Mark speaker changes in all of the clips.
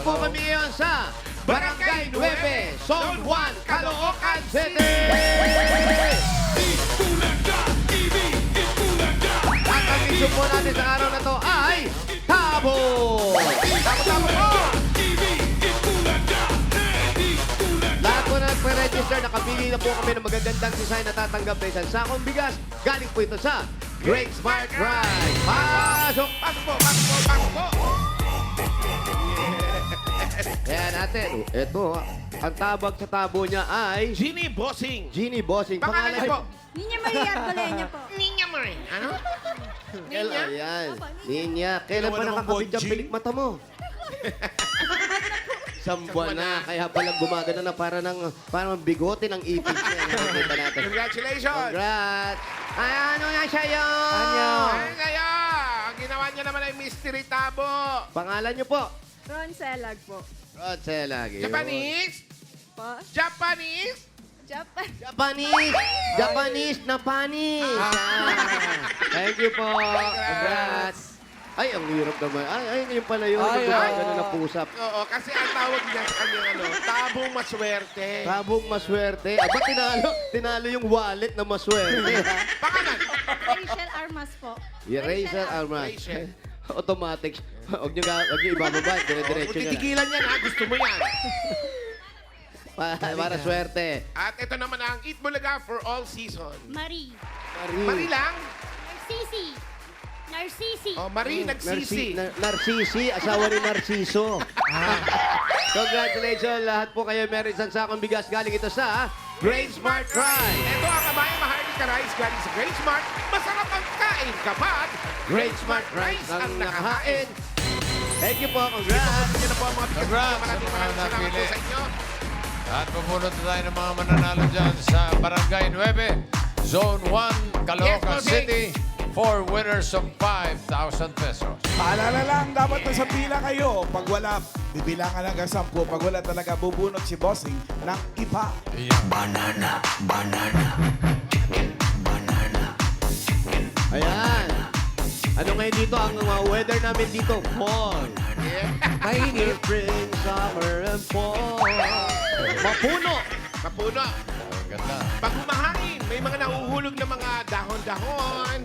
Speaker 1: po kami ngayon sa Barangay 9, Zone 1, Caloocan City! At ang issue po natin sa araw na to ay Tabo! Tabo po! Lahat po na nagpa-register, nakapili na po kami ng magagandang design na tatanggap na isang sakong bigas. Galing po ito sa Great Smart Ride. Pasok! Pasok po! Pasok po! Pasok po! Kaya natin, ito, ang tabag sa tabo niya ay
Speaker 2: Ginny Bossing.
Speaker 1: Genie Bossing.
Speaker 2: Pangalan niyo po?
Speaker 3: Niña Maria Arbolenya po.
Speaker 2: Niña Marie. Ano?
Speaker 1: Ninya? Ayan. Ninya. Kailan
Speaker 4: Ginawa
Speaker 1: pa
Speaker 4: naman
Speaker 1: nakakabit ang
Speaker 4: Bonji.
Speaker 1: pilik mata mo? Isang buwan na. Kaya palang gumagana na parang bigote ng ipis niya. Nakikita natin.
Speaker 2: Congratulations.
Speaker 1: Congrats! Ay, ano nga siya yun?
Speaker 2: Ayun kayo. Ang ginawa niya naman ay Mystery Tabo.
Speaker 1: Pangalan niyo po?
Speaker 3: Ron Selag po.
Speaker 1: Rodse lagi.
Speaker 2: Japanese?
Speaker 3: Po?
Speaker 2: Japanese?
Speaker 3: Japan.
Speaker 1: Japanese na panis. Thank you po. Congrats. Ay, ang hirap naman. Ay, yun pala yun. Gumagana na pusap.
Speaker 2: Oo, kasi ang tawag niya sa kanyang tabong maswerte.
Speaker 1: Tabong maswerte. Aba, tinalo yung wallet na maswerte.
Speaker 2: Pangalan?
Speaker 3: Rachel Armas po.
Speaker 1: Eraser Armas.
Speaker 2: Rachel.
Speaker 1: Automatic. Huwag niyo ibababa. Dire-diretso
Speaker 2: Kung
Speaker 1: niya.
Speaker 2: titigilan yan ha, gusto mo yan.
Speaker 1: Para swerte.
Speaker 2: At ito naman ang Eat Bulaga for all season.
Speaker 5: Marie.
Speaker 2: Marie lang?
Speaker 5: Narcisi. Narcisi.
Speaker 2: Oh, Marie nagsisi.
Speaker 1: Narcisi. Asawa ni Narciso. Congratulations. Lahat po kayo meron isang sakong bigas. Galing ito sa Great Smart Ride.
Speaker 2: Ito ang kabayang Maharlika Rice galing sa Great Smart. Masarap ang kain kapag
Speaker 1: Great Smart Rice ang nakahain. Thank you po. Congrats.
Speaker 2: Yan na po ang mga bigas.
Speaker 6: Congrats
Speaker 2: Maraming
Speaker 6: sa mga
Speaker 2: salamat po
Speaker 6: napili.
Speaker 2: sa inyo.
Speaker 6: At pupunod na tayo ng mga mananalo dyan sa Barangay 9, Zone 1, Caloocan
Speaker 2: Yes, Bossing.
Speaker 6: City. 4 winners of 5,000 pesos.
Speaker 4: Paalala lang, dapat nasa pila kayo. Pag wala, bibilangan hanggang 10. Pag wala talaga, bubunot si Bossing ng iba.
Speaker 1: Ayan. Ano ngayon dito? Ang weather namin dito, fall. Mainit. Spring, summer, and fall. Mapuno.
Speaker 2: Mapuno.
Speaker 6: Ang ganda.
Speaker 2: Pag humahangin, may mga nahuhulog na mga dahon-dahon,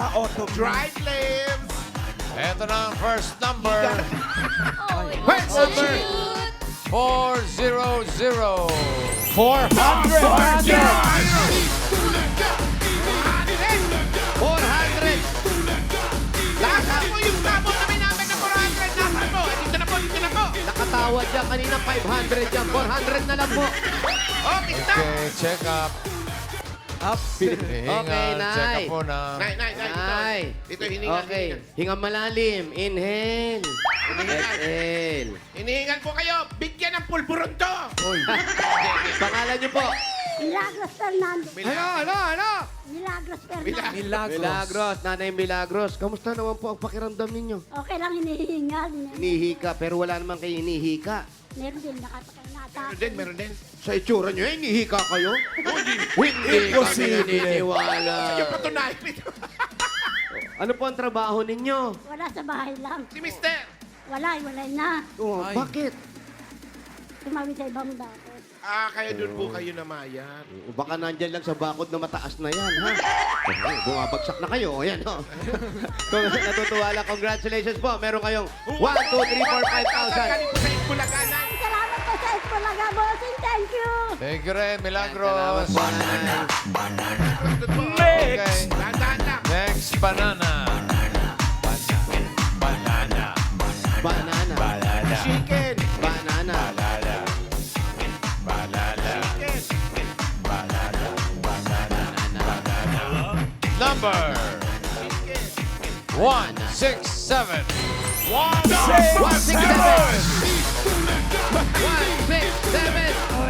Speaker 4: Auto
Speaker 2: dried leaves.
Speaker 6: Ito na ang first number.
Speaker 5: Oh,
Speaker 1: First number.
Speaker 6: 400.
Speaker 1: 400.
Speaker 2: Lakas mo yung tabo kami namin na 400. Nasaan po? Dito na po, dito na po.
Speaker 1: Nakatawad dyan. Kanina 500 yan. 400 na lang po.
Speaker 2: Okay, stop.
Speaker 6: Okay, check up.
Speaker 1: Okay,
Speaker 6: Hihinga, check up
Speaker 1: Nay.
Speaker 6: po na.
Speaker 2: Nay.
Speaker 1: Nay.
Speaker 2: Dito, hiningal.
Speaker 1: Okay. Hinga malalim. Inhale. Exhale.
Speaker 2: Hinihingal po kayo. Bigyan ng pulburon to.
Speaker 1: Pangalan niyo po?
Speaker 3: Milagros Fernandez.
Speaker 1: Ano?
Speaker 3: Milagros Fernandez.
Speaker 1: Milagros. Nanay Milagros. Kamusta naman po ang pakiramdam ninyo?
Speaker 3: Okay lang hinihingal.
Speaker 1: Inihika, pero wala naman kayo inihika.
Speaker 3: Meron din nakapakainata.
Speaker 2: Meron din.
Speaker 1: Sa itsura niyo, inihika kayo? Hindi
Speaker 4: Imposible.
Speaker 1: kami naniniwala.
Speaker 2: Yung patunayan nito.
Speaker 1: Ano po ang trabaho ninyo?
Speaker 3: Wala sa bahay lang.
Speaker 2: Si Mister.
Speaker 3: Wala na.
Speaker 1: Oh, bakit?
Speaker 3: Tumawid sa ibang bakit.
Speaker 2: Kaya doon po kayo namayan.
Speaker 1: Baka nandyan lang sa bakod na mataas na yan, ha? Bumabagsak na kayo. Ayan, ho. Kung natutuwa lang, congratulations po. Meron kayong 1, 2, 3, 4, 5,000.
Speaker 2: Galing po sa Itbulaga na.
Speaker 3: Salamat po sa Espolaga, Bossing. Thank you.
Speaker 6: Thank you rin,
Speaker 1: Salamat
Speaker 6: Milagros.
Speaker 1: po, Nanay.
Speaker 6: Okay.
Speaker 2: Dahan-dahan lang.
Speaker 6: Next, banana.
Speaker 1: Banana.
Speaker 2: Chicken.
Speaker 1: Banana.
Speaker 6: Number 167.
Speaker 1: 167. 167.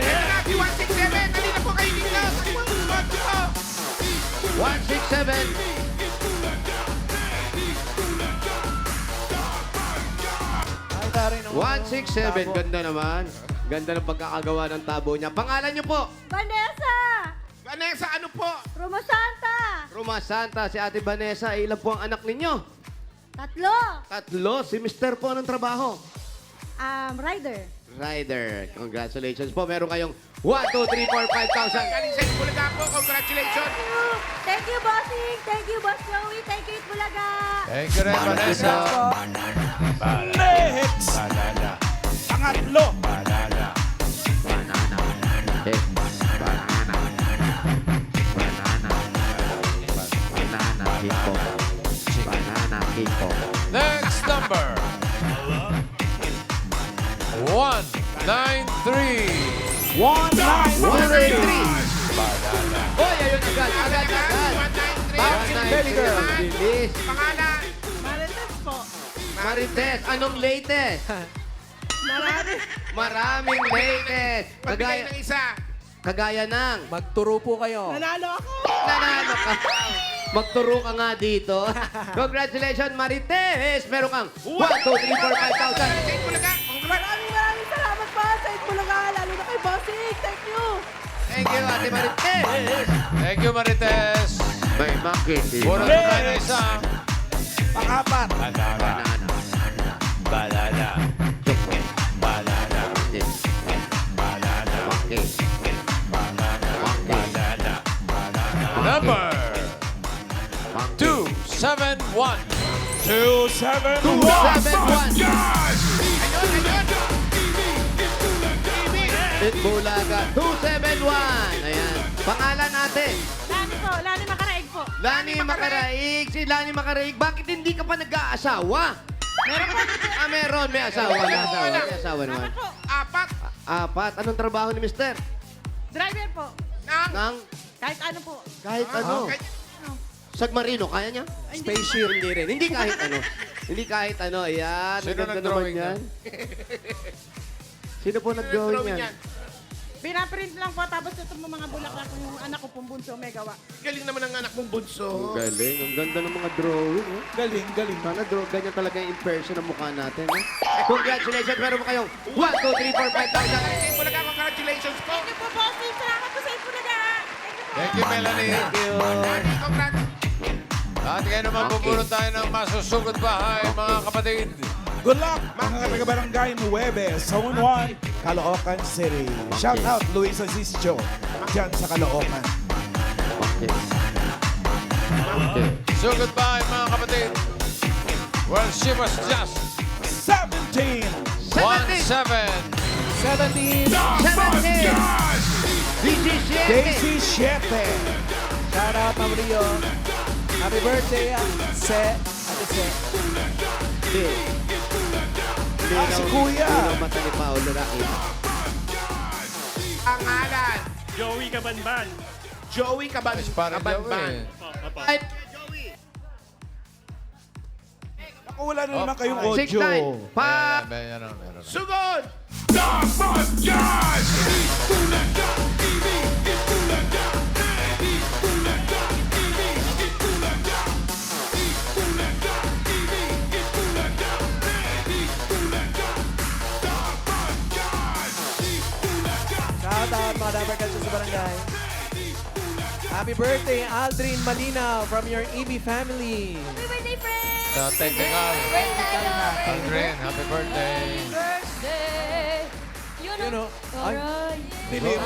Speaker 2: Ito na, si 167. Dali na po kayo dito.
Speaker 1: 167. 167. Ganda naman. Ganda ng pagkakagawa ng tabo niya. Pangalan niyo po?
Speaker 3: Vanessa.
Speaker 2: Vanessa, ano po?
Speaker 3: Roma Santa.
Speaker 1: Roma Santa, si Ate Vanessa. Ilan po ang anak ninyo?
Speaker 3: 3.
Speaker 1: 3. Si Mister po anong trabaho?
Speaker 3: Rider.
Speaker 1: Rider. Congratulations po. Meron kayong 1, 2, 3, 4, 5,000.
Speaker 2: Galing sa Itbulaga po. Congratulations.
Speaker 3: Thank you, bossing. Thank you, Boss Joey. Thank you, Itbulaga.
Speaker 6: Thank you rin, Vanessa.
Speaker 4: Next! Pangatlo!
Speaker 6: Next number. 193.
Speaker 4: 193!
Speaker 1: Oy, ayun agad. Agad.
Speaker 2: 193.
Speaker 1: Bilis.
Speaker 2: Pangalan.
Speaker 1: Marites, anong latest? Maraming latest.
Speaker 2: Magbigay ng isa.
Speaker 1: Kagaya ng
Speaker 7: Magturo po kayo.
Speaker 1: nanalo ka. Magturo ka nga dito. Congratulations, Marites. Meron kang 1, 2, 3, 4, 5,000.
Speaker 2: Sa Itbulaga.
Speaker 3: Maraming salamat po sa Itbulaga, lalo na kay bossing. Thank you.
Speaker 1: Thank you, Ate Marites.
Speaker 6: Thank you, Marites.
Speaker 1: May makit.
Speaker 6: Bunot na tayo ng isa.
Speaker 4: Pangapat!
Speaker 6: Number 271.
Speaker 4: 271!
Speaker 1: 271.
Speaker 2: Ayun.
Speaker 1: Itbulaga 271. Ayan. Pangalan natin.
Speaker 3: Lani po, Lani Makaraig po.
Speaker 1: Lani Makaraig. Si Lani Makaraig. Bakit hindi ka pa nag-aasawa? Meron. May asawa. May asawa naman.
Speaker 2: Apat.
Speaker 1: Apat. Anong trabaho ni Mister?
Speaker 3: Driver po.
Speaker 2: Nang.
Speaker 1: Nang
Speaker 3: Kahit ano po.
Speaker 1: kahit ano.
Speaker 2: Kahit-
Speaker 1: Submarino, kaya niya?
Speaker 7: Spaceship.
Speaker 1: Hindi rin. Hindi kahit ano. Hindi kahit ano. Ayan.
Speaker 6: Sino
Speaker 1: Ang ganda
Speaker 6: nag-drawing
Speaker 1: naman yan. Sino po nag-drawing
Speaker 2: Drawing
Speaker 1: yan?
Speaker 2: yan.
Speaker 3: Pinaprint lang po, tapos ito mga bulaklak ko yung anak ko pong bunso may gawa.
Speaker 2: Galing naman ang anak mong bunso.
Speaker 1: Ang galing. Ang ganda ng mga drawing. Oh.
Speaker 4: Galing, galing.
Speaker 1: Sana ganyan talaga yung impression ng mukha natin. Eh? Congratulations. Meron mo kayong 1, 2, 3, 4, 5,000.
Speaker 2: Sa Itbulaga, congratulations po.
Speaker 3: Thank you po, bossing. Salamat po sa Itbulaga.
Speaker 6: Thank you, Melanie.
Speaker 2: Congrats.
Speaker 6: At ngayon naman bubulot tayo ng masusugod bahay, mga kapatid.
Speaker 4: Good luck, mga taga-barangay Nueve, Zone 1, Caloocan City. Shout out, Luisa Zischo, dyan sa Caloocan.
Speaker 1: Okay. Okay.
Speaker 6: Sugod bahay, mga kapatid. Well, she was just
Speaker 4: 17!
Speaker 6: 1-7.
Speaker 7: 17.
Speaker 1: 17! DJ
Speaker 4: Daisy Siete.
Speaker 7: Shout out, Ma'am Rio. Happy birthday, Se. Ate Se.
Speaker 4: Si Kuya.
Speaker 1: Hindi mata ni Paolo Raquel.
Speaker 2: Pangalan.
Speaker 8: Joey Kabanban.
Speaker 2: Joey
Speaker 6: Mas parang
Speaker 2: Kabanban.
Speaker 6: Joey.
Speaker 1: Ay,
Speaker 4: Naku, wala na naman kayong
Speaker 1: 6, 9,
Speaker 4: audio.
Speaker 1: pa!
Speaker 6: Meron.
Speaker 2: Sugod.
Speaker 7: Shout out, mga dabarkans sa barangay. Happy birthday, Aldrin Malina from your EB family.
Speaker 5: Happy birthday, friend!
Speaker 6: The technical.
Speaker 5: Birthday!
Speaker 6: Aldrin, happy birthday.
Speaker 5: Birthday!
Speaker 7: You know, ay,
Speaker 5: Alright.
Speaker 4: Dilim.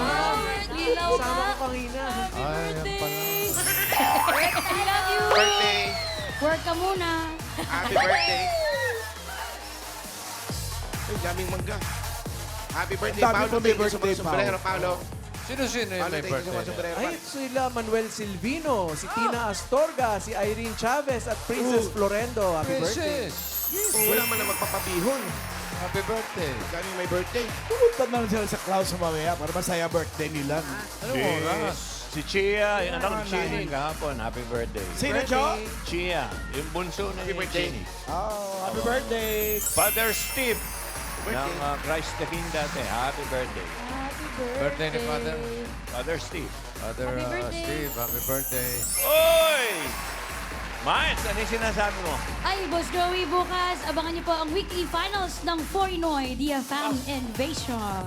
Speaker 5: Lilaw
Speaker 7: sama
Speaker 5: ka.
Speaker 7: ko kanina.
Speaker 6: Ay, yan pala.
Speaker 5: I love you!
Speaker 2: Birthday.
Speaker 5: Work ka muna.
Speaker 2: Happy birthday. Ay, daming mangga. Happy birthday,
Speaker 4: Dami
Speaker 2: Paolo.
Speaker 4: po may
Speaker 2: Thank you sa mga
Speaker 4: birthday,
Speaker 2: sombrero, Paolo.
Speaker 6: Sino-sino yung
Speaker 2: Paolo,
Speaker 6: may
Speaker 2: thank you sa mga
Speaker 6: birthday?
Speaker 2: sombrero.
Speaker 7: Ay, sila Manuel Silvino, si Tina Astorga, si Irene Chavez at Princess Florendo. Happy birthday.
Speaker 6: Princess.
Speaker 2: Wala man na magpapabihon.
Speaker 6: Happy birthday.
Speaker 2: Daming may birthday.
Speaker 4: Pumunta naman sila sa Klaus mamaya para masaya birthday nila.
Speaker 6: Anong oras?
Speaker 9: Si Chia, yung anak
Speaker 4: Ah,
Speaker 9: ni Chini
Speaker 4: nine.
Speaker 9: kahapon. Happy birthday.
Speaker 4: Sino, Jo?
Speaker 9: Chia, yung bunso ni
Speaker 2: Happy birthday.
Speaker 9: Chini.
Speaker 4: Oh, happy birthday.
Speaker 9: Father Steve, ng Christ the King dati. Happy birthday.
Speaker 5: Happy
Speaker 6: Birthday ni Father.
Speaker 9: Father Steve.
Speaker 6: Father
Speaker 5: Happy birthday.
Speaker 6: Steve, happy birthday.
Speaker 9: Oy! Miles, ano yung sinasabi mo?
Speaker 5: Ay, Boss Joey, bukas abangan niyo po ang weekly finals ng Forinoy, The Fam Invasion.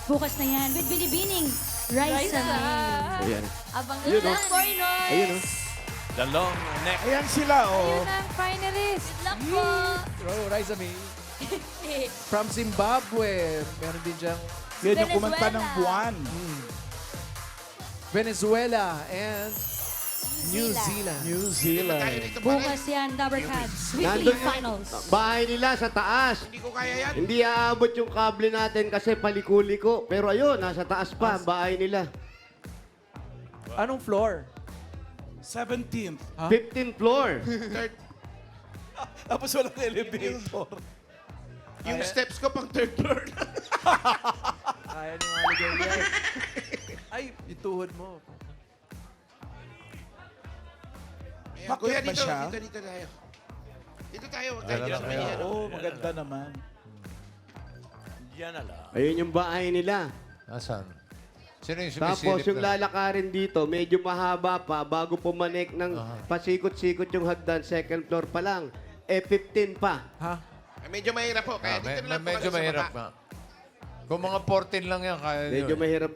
Speaker 5: Bukas na yan with Binibining, Raisa May.
Speaker 1: Ayan.
Speaker 5: Abangan
Speaker 1: Yun,
Speaker 5: na,
Speaker 1: oh.
Speaker 5: Forinoy.
Speaker 1: Ayun, oh.
Speaker 9: The long neck.
Speaker 4: Ayan sila, oh.
Speaker 5: Yun ang finalist. Good luck po.
Speaker 7: Rise May. From Zimbabwe. Meron din diyang
Speaker 4: Yan yung kumanta
Speaker 5: Venezuela.
Speaker 4: ng buwan.
Speaker 7: Venezuela and New Zealand.
Speaker 4: New Zealand.
Speaker 2: Tayo dito pare.
Speaker 5: Bukas yan, Dabber Cats. Weekly
Speaker 1: Nandun yung
Speaker 5: finals.
Speaker 1: bahay nila sa taas.
Speaker 2: Hindi ko kaya yan.
Speaker 1: Hindi aabot yung kable natin kasi paliko-liko. Pero ayun, nasa taas pa ang bahay nila.
Speaker 7: Anong floor?
Speaker 4: 17th.
Speaker 1: 15th floor.
Speaker 2: Third,
Speaker 4: Tapos walang elevator.
Speaker 2: yung steps ko pang third floor.
Speaker 7: Kaya ni Maligaya. Ay, yung tuhod mo.
Speaker 2: Ayan,
Speaker 4: Bakit
Speaker 2: kuya,
Speaker 4: ba
Speaker 2: dito,
Speaker 4: siya?
Speaker 2: dito tayo. Dito tayo, huwag tayo
Speaker 6: Ayan
Speaker 2: dyan
Speaker 6: na
Speaker 2: sa
Speaker 6: kaya.
Speaker 2: may ano.
Speaker 4: Oo, maganda naman.
Speaker 9: Yan na lang.
Speaker 1: Ayun yung bahay nila.
Speaker 6: Asan? Sino yung
Speaker 1: Tapos
Speaker 6: sumisilip
Speaker 1: yung
Speaker 6: na?
Speaker 1: lalakarin dito, medyo mahaba pa bago pumanik ng pasikot-sikot yung hagdan, second floor pa lang. 15 pa.
Speaker 7: Ha?
Speaker 2: Medyo mahirap po, kaya dito na lang po
Speaker 6: Medyo
Speaker 2: kayo sa
Speaker 6: mahirap
Speaker 2: baba.
Speaker 6: nga. Kung mga 14 lang yan, kaya nyo.
Speaker 1: Medyo mahirap.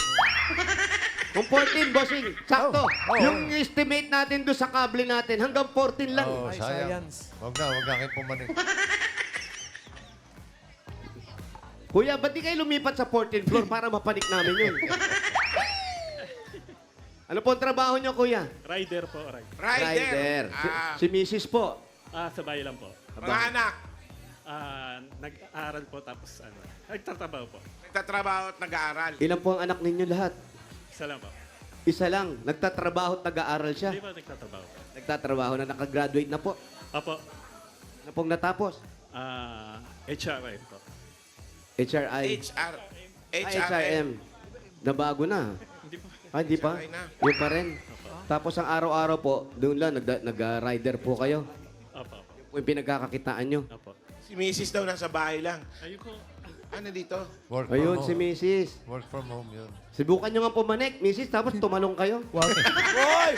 Speaker 1: Kung 14, bossing, sakto. Yung estimate natin doon sa kable natin, hanggang 14 lang.
Speaker 6: Oh,
Speaker 7: Ay,
Speaker 6: sayang.
Speaker 7: science.
Speaker 6: Huwag na kayo pumanik.
Speaker 1: Kuya, ba't di kayo lumipat sa 14th floor para mapanik namin yun? Ano po ang trabaho nyo, kuya?
Speaker 8: Rider po, rider.
Speaker 2: Rider.
Speaker 1: Si Mrs. po.
Speaker 8: Sa bahay lang po.
Speaker 2: Mga anak,
Speaker 8: Nag-aaral po tapos nagtatrabaho po.
Speaker 2: nagtatrabaho at nag-aaral.
Speaker 1: Ilan po ang anak ninyo lahat?
Speaker 8: Isa lang po.
Speaker 1: Isa lang. Nagtatrabaho at nag-aaral siya.
Speaker 8: Hindi po nagtatrabaho po.
Speaker 1: Nagtatrabaho na nakagraduate na po.
Speaker 8: Opo,
Speaker 1: Ano pong natapos?
Speaker 8: HRM po.
Speaker 1: HRI.
Speaker 2: HRM.
Speaker 1: Nabago na.
Speaker 8: Hindi po.
Speaker 1: Hindi pa?
Speaker 2: HRI na.
Speaker 1: Yun pa rin. Tapos ang araw-araw po, doon lang, nag-rider po kayo.
Speaker 8: Opo, opo.
Speaker 1: Yung pinagkakakitaan nyo.
Speaker 8: Opo.
Speaker 2: Si Mrs. daw nasa bahay lang.
Speaker 8: Ayun po.
Speaker 2: Ano dito?
Speaker 6: Work from
Speaker 1: Ayun,
Speaker 6: home.
Speaker 1: si Mrs.
Speaker 6: Work from home yun.
Speaker 1: Subukan nyo nga pumanik, Mrs. Tapos tumalong kayo.
Speaker 7: Wow. Hoy!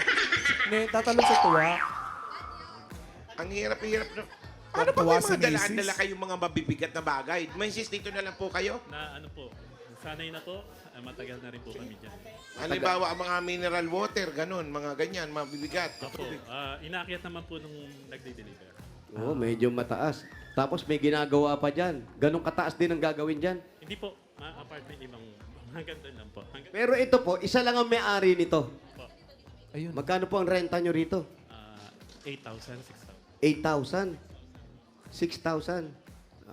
Speaker 7: Tatalon sa tuwa.
Speaker 2: Ang hirap-hirap na. Paano pag
Speaker 4: Natuwa
Speaker 2: may
Speaker 4: si
Speaker 2: mga dalaan-dala
Speaker 4: Mrs.
Speaker 2: kayong mga mabibigat na bagay? Mrs. dito na lang po kayo.
Speaker 8: Na ano po, sanay na po. Matagal na rin po kami dyan.
Speaker 2: Halimbawa, ang mga mineral water, ganun, mga ganyan, mabibigat.
Speaker 8: Opo, inaakyat naman po nung nagde-deliver.
Speaker 1: Oo, medyo mataas. Tapos may ginagawa pa dyan. Ganong kataas din ang gagawin dyan.
Speaker 8: Hindi po, apartment ibang hanggang doon lang po. Hanggang,
Speaker 1: Pero ito po, isa lang ang may-ari nito.
Speaker 8: po,
Speaker 7: Ayun.
Speaker 1: Magkano po ang renta nyo rito?
Speaker 8: 8,000, 6,000.
Speaker 1: 8,000. 6,000.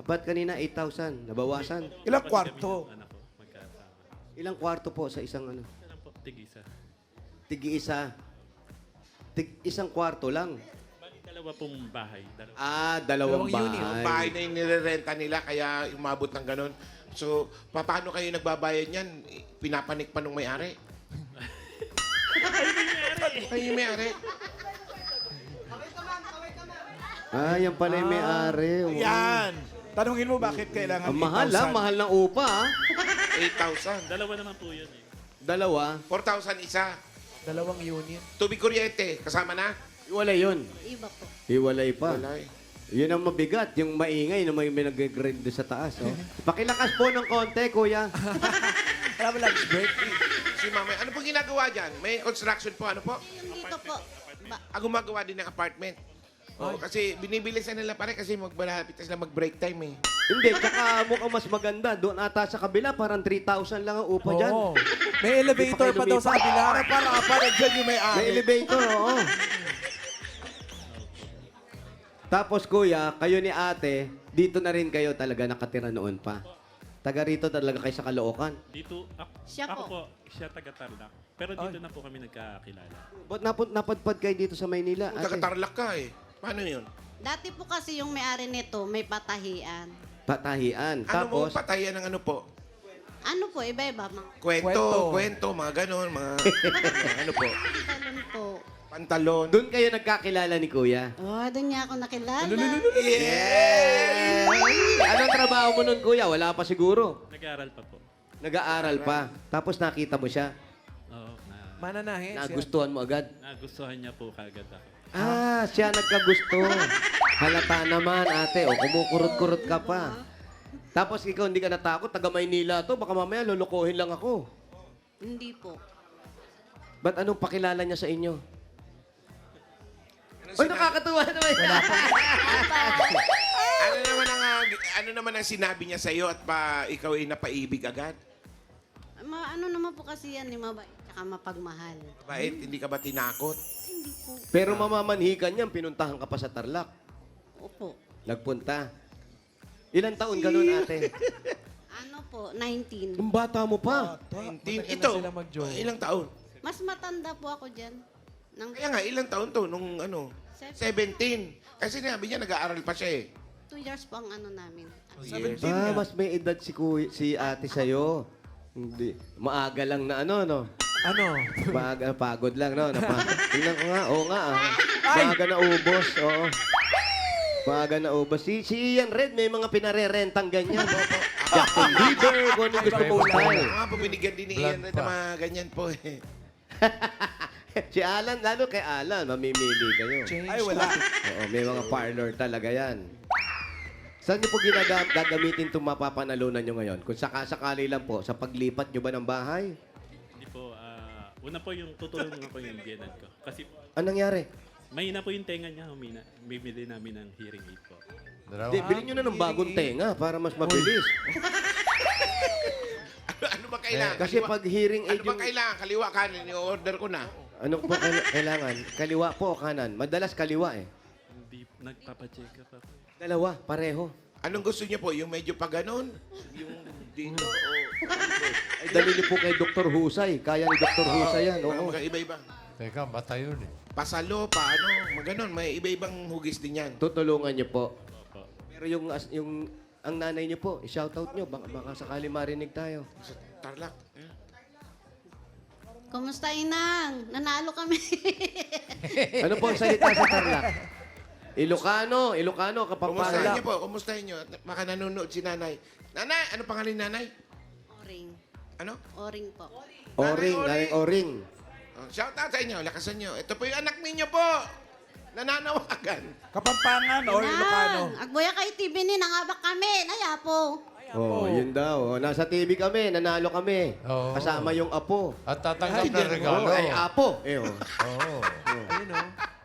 Speaker 1: Ba't kanina 8,000? Nabawasan.
Speaker 4: Ilang
Speaker 8: Pati
Speaker 4: kwarto?
Speaker 8: kami ng anak ko, magkasama.
Speaker 1: Ilang kwarto po sa isang ano?
Speaker 8: Isa lang po, tig-isa.
Speaker 1: Tig-isa. Isang kwarto lang.
Speaker 8: Bali, dalawa pong bahay. Dalawa.
Speaker 1: Dalawang
Speaker 7: Dalawang unit.
Speaker 2: Ang
Speaker 1: bahay.
Speaker 2: bahay na yung nirerenta nila, kaya umabot ng ganun. So, paano kayo nagbabayad niyan? Pinapanik pa nung may-ari. Ay, yung may-ari.
Speaker 1: Yan pala yung may-ari. Oo.
Speaker 4: Yan. Tanungin mo bakit kailangan
Speaker 1: Ang mahal
Speaker 4: 8,000.
Speaker 1: mahal ng upa
Speaker 2: 8,000.
Speaker 8: Dalawa naman po yun eh.
Speaker 1: Dalawa.
Speaker 2: 4,000 isa.
Speaker 7: Dalawang unit.
Speaker 2: Tubig kuryente, kasama na?
Speaker 1: Iwalay yun.
Speaker 3: Iba po.
Speaker 1: Iwalay pa.
Speaker 2: Wala eh.
Speaker 1: Yun ang mabigat, yung maingay na may nag-grind doon sa taas. Oh. Pakilakas po ng konti, kuya.
Speaker 7: Wala mo lunch break.
Speaker 2: Si mama, ano po ginagawa dyan? May construction po, ano po?
Speaker 3: Yung dito po.
Speaker 2: Gumagawa din ng apartment. Oh, kasi binibilisan nila pare kasi magbalapit na sila mag-break time eh.
Speaker 1: Hindi, tsaka mukhang mas maganda. Doon ata sa kabila, parang 3,000 lang ang upa dyan.
Speaker 7: Oo. May elevator pa daw sa kabila.
Speaker 4: Para nandiyan yung
Speaker 1: May
Speaker 4: may-ari.
Speaker 1: elevator, oo. Tapos kuya, kayo ni ate, dito na rin kayo talaga nakatira noon pa. Taga rito talaga kayo sa Caloocan.
Speaker 8: Dito,
Speaker 3: Siya
Speaker 8: ako
Speaker 3: po.
Speaker 8: po, siya taga-Tarlac. Pero dito na po kami nagkakilala.
Speaker 1: Ba't napadpad kayo dito sa Maynila?
Speaker 2: Kung
Speaker 1: ate?
Speaker 2: taga-Tarlac ka eh. Paano yun?
Speaker 3: Dati po kasi yung may-ari nito, may patahian.
Speaker 1: Patahian.
Speaker 2: Ano mo
Speaker 1: Tapos,
Speaker 2: patayan ng ano po?
Speaker 3: Ano po, iba-iba. Mga
Speaker 2: Kwento, mga ganon, mga ano po,
Speaker 3: talon po.
Speaker 2: pantalon.
Speaker 1: doon kayo nagkakilala ni kuya.
Speaker 3: Oh, doon niya ako nakilala.
Speaker 2: Yeah!
Speaker 1: Anong trabaho mo nun, kuya? Wala pa siguro.
Speaker 8: Nag-aaral pa po.
Speaker 1: Nag-aaral pa. Tapos nakita mo siya.
Speaker 8: Oo,
Speaker 7: Mananahin siya.
Speaker 1: Nagustuhan mo agad.
Speaker 8: nagustuhan niya po kagad ako.
Speaker 1: Siya nagkagusto. Halata naman, ate. O, kumukurot-kurot ka pa. Tapos ikaw hindi ka natakot. Taga Maynila to. Baka mamaya lulukohin lang ako.
Speaker 3: Hindi po.
Speaker 1: Ba't anong pakilala niya sa inyo?
Speaker 2: Ano
Speaker 1: Ay, nakakatuwa naman.
Speaker 2: ano naman ang ano naman ang sinabi niya sa'yo at ikaw ay napaibig agad?
Speaker 10: Ano naman po kasi yan, mabait tsaka mapagmahal.
Speaker 2: Bait, hindi ka ba tinakot?
Speaker 10: Hindi po.
Speaker 1: Pero mamamanhikan niyan, pinuntahan ka pa sa Tarlac.
Speaker 10: Opo.
Speaker 1: Nagpunta. Ilang taon ka nun, ate?
Speaker 10: Ano po, 19.
Speaker 1: Yung bata mo pa.
Speaker 2: Ito,
Speaker 7: sila mag-join.
Speaker 2: ilang taon?
Speaker 10: Mas matanda po ako dyan.
Speaker 2: Kaya nga, ilang taon to? Nung ano? 17. Kasi sinabi niya, nag-aaral pa siya eh.
Speaker 10: 2 years po ang ano namin.
Speaker 2: Yes.
Speaker 1: Mas may edad si ate sa'yo. Hindi. Maaga lang na ano, no?
Speaker 7: Ano?
Speaker 1: Maaga, pagod lang, no? Tingnan ko nga, oo nga. Maaga na ubos, oo. Maaga na ubos. Si Ian Red, may mga pinarerentang ganyan. Justin Bieber, kung ano gusto mo style.
Speaker 2: Mga po, binigyan din ni
Speaker 6: Blood
Speaker 2: Ian na
Speaker 6: pa.
Speaker 2: mga ganyan po eh.
Speaker 1: Si Alan, lalo kay Alan, mamimili kayo.
Speaker 4: Ay, wala.
Speaker 1: Oo, may mga parlor talaga yan. Saan niyo po gagamitin itong mapapanalunan nyo ngayon? Kung sakasakali lang po, sa paglipat nyo ba ng bahay?
Speaker 8: Hindi po, una po yung tutulungan ko yung biyenan ko. Kasi
Speaker 1: Anong nangyari?
Speaker 8: mahina po yung tenga niya, humina. Bibili namin ng hearing aid po.
Speaker 1: Di, bilhin nyo na ng bagong tenga para mas mabilis.
Speaker 2: Ano ba kailangan?
Speaker 1: Kasi pag hearing aid
Speaker 2: Ano ba
Speaker 1: yung...
Speaker 2: kailangan? Kaliwa kanin, i-order ko na.
Speaker 1: Ano po kailangan? Kaliwa po o kanan? Madalas kaliwa eh.
Speaker 8: Hindi, nagpapacheck up po.
Speaker 1: Dalawa, pareho.
Speaker 2: Anong gusto niya po? Yung medyo pa ganon? Yung dito?
Speaker 1: Ay, dali niyo po kay Dr. Husay. Kaya ni Dr. Husay yan. Oo.
Speaker 2: Mga iba-iba.
Speaker 6: Teka, bata yun eh.
Speaker 2: Pasalo, paano? Maganon. May iba-ibang hugis din yan.
Speaker 1: Tutulungan niyo po.
Speaker 8: Opo.
Speaker 1: Pero yung ang nanay niyo po, i-shoutout niyo. Baka sakali marinig tayo.
Speaker 2: Sa Tarlac.
Speaker 10: Kumusta, Inang? Nanalo kami.
Speaker 1: Ano po ang salita sa Tarlac? Ilocano,
Speaker 2: Kumustahin
Speaker 1: Kapampangan.
Speaker 2: niyo po, kumustahin niyo. At baka nanonood si nanay. Nanay, ano pangalan ni nanay?
Speaker 10: Oring.
Speaker 2: Ano?
Speaker 10: Oring po.
Speaker 1: Oring,
Speaker 2: Nanay
Speaker 1: galing Oring.
Speaker 2: Oh, shout out sa inyo, lakasan niyo. Ito po yung anak ninyo po. Nananawagan.
Speaker 4: Kapampangan o Ilocano?
Speaker 10: Agboya kay TV ni, nangabak kami. Naya po.
Speaker 1: Oh, yun daw. Oh, nasa TV kami, nanalo kami.
Speaker 6: Oo.
Speaker 1: Kasama yung apo.
Speaker 6: At tatanggap ng regalo.
Speaker 1: Oh, ay, apo. Eh, oh.
Speaker 6: Oo.
Speaker 7: Ayun o.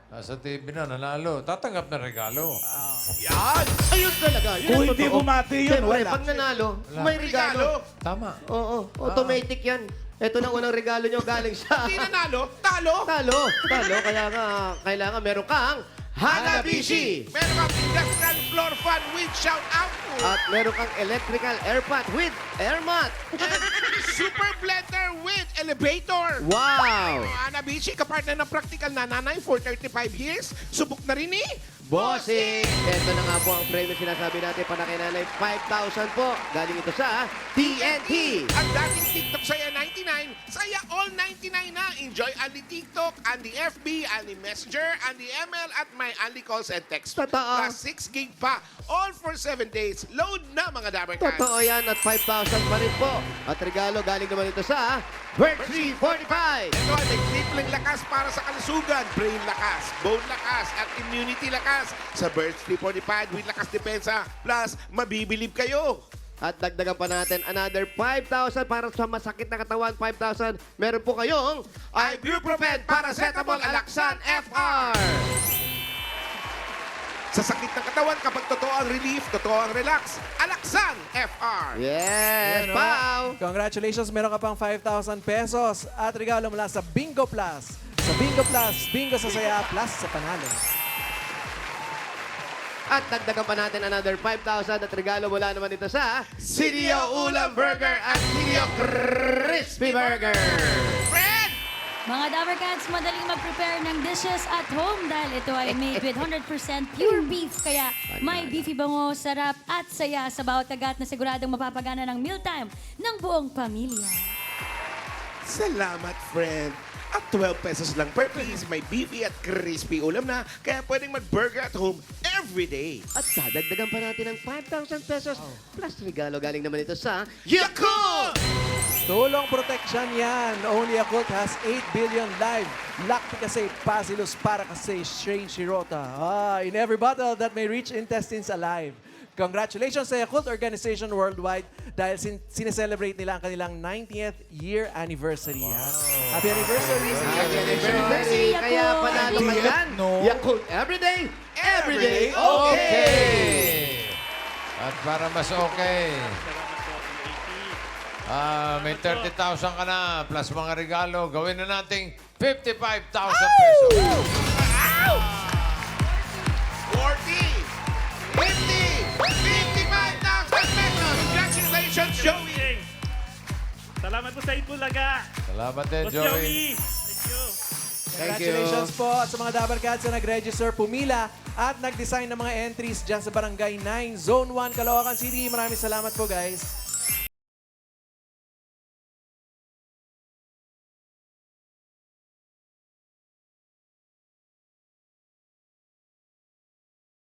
Speaker 6: Nasa TV na, nanalo. Tatanggap ng regalo.
Speaker 1: Yan! Ayun talaga. Yun
Speaker 4: Kung
Speaker 1: ang
Speaker 4: hindi
Speaker 1: totoo.
Speaker 4: bumati yun,
Speaker 1: Siyempre,
Speaker 4: wala.
Speaker 1: pag nanalo, may regalo.
Speaker 6: Tama.
Speaker 1: Oo, automatic yan. Ito na unang regalo nyo galing sa...
Speaker 2: Hindi nanalo, talo.
Speaker 1: Talo. Kaya nga, kailangan meron kang Hanabishi.
Speaker 2: Meron kang industrial floor fan with shout out.
Speaker 1: At meron kang electrical airpot with airmat.
Speaker 2: And super blender with elevator.
Speaker 1: Wow!
Speaker 2: Hanabishi, kapartner ng practical na nanay for 35 years. Subok na rin eh.
Speaker 1: Bossing! Ito na nga po ang premium sinasabi natin para kay nanay. 5,000 po. Galing ito sa TNT.
Speaker 2: Ang dating TikTok Saya 99, Saya All 99 na. Enjoy Andy TikTok, Andy FB, Andy Messenger, Andy ML, at my Andy Calls and Text.
Speaker 1: Totoo.
Speaker 2: Plus 6 gig pa. All for 7 days. Load na mga Dabarcats.
Speaker 1: Totoo yan at 5,000 pa rin po. At regalo galing naman ito sa Bird 345.
Speaker 2: Ito ay may tripling lakas para sa kalusugan. Brain lakas, bone lakas, at immunity lakas. Sa Birds 345 with lakas depensa. Plus, mabibilib kayo.
Speaker 1: At dagdagan pa natin another 5,000 para sa masakit na katawan. 5,000. Meron po kayong Ibuprofen Paracetamol Alaxan FR.
Speaker 2: Sa sakit ng katawan, kapag totoo ang relief, totoo ang relax, Alaxan FR.
Speaker 1: Yes,
Speaker 7: Ayan, o.
Speaker 1: Pao!
Speaker 7: Congratulations, meron ka pang 5,000 pesos at regalo mula sa Bingo Plus. Sa Bingo Plus, bingo sa saya, plus sa panalo.
Speaker 1: At dagdagan pa natin another 5,000 at regalo mula naman ito sa CDO Ulam Burger at CDO Crispy Burger.
Speaker 2: Fred!
Speaker 5: Mga Dabarcats, madaling mag-prepare ng dishes at home dahil ito ay made with 100% pure beef. Kaya may beefy bango, sarap at saya sa bawat kagat na siguradong mapapagana ng mealtime ng buong pamilya.
Speaker 2: Salamat, friend. At 12 pesos lang per piece, may beefy at crispy ulam na, kaya pwedeng mag-burger at home every day.
Speaker 1: At dadagdagan pa natin ng 5,000 pesos plus regalo galing naman ito sa Yakult!
Speaker 7: Tulong protection yan. Only Yakult has 8 billion live lactic acid bacillus para kasi strain Shirota. In every bottle that may reach intestines alive. Congratulations sa Yakult Organization worldwide dahil sineselebrate nila ang kanilang 90th year anniversary. Happy anniversary!
Speaker 1: Happy anniversary! Kaya panalo ka yan.
Speaker 4: No.
Speaker 1: Yakult everyday, everyday, okay!
Speaker 6: At para mas okay,
Speaker 8: Salamat po, Kuya AP.
Speaker 6: may 30,000 ka na plus mga regalo. Gawin na nating 55,000 pesos.
Speaker 2: 40, 50, 55,000 pesos. Congratulations, Joey!
Speaker 8: Salamat po sa Itbulaga.
Speaker 6: Salamat din,
Speaker 8: Boss
Speaker 6: Joey.
Speaker 8: Joey. Thank you.
Speaker 7: Congratulations po at sa mga Dabar Cats na nag-register, pumila at nag-design ng mga entries dyan sa Barangay 9, Zone 1, Caloocan City. Maraming salamat po, guys.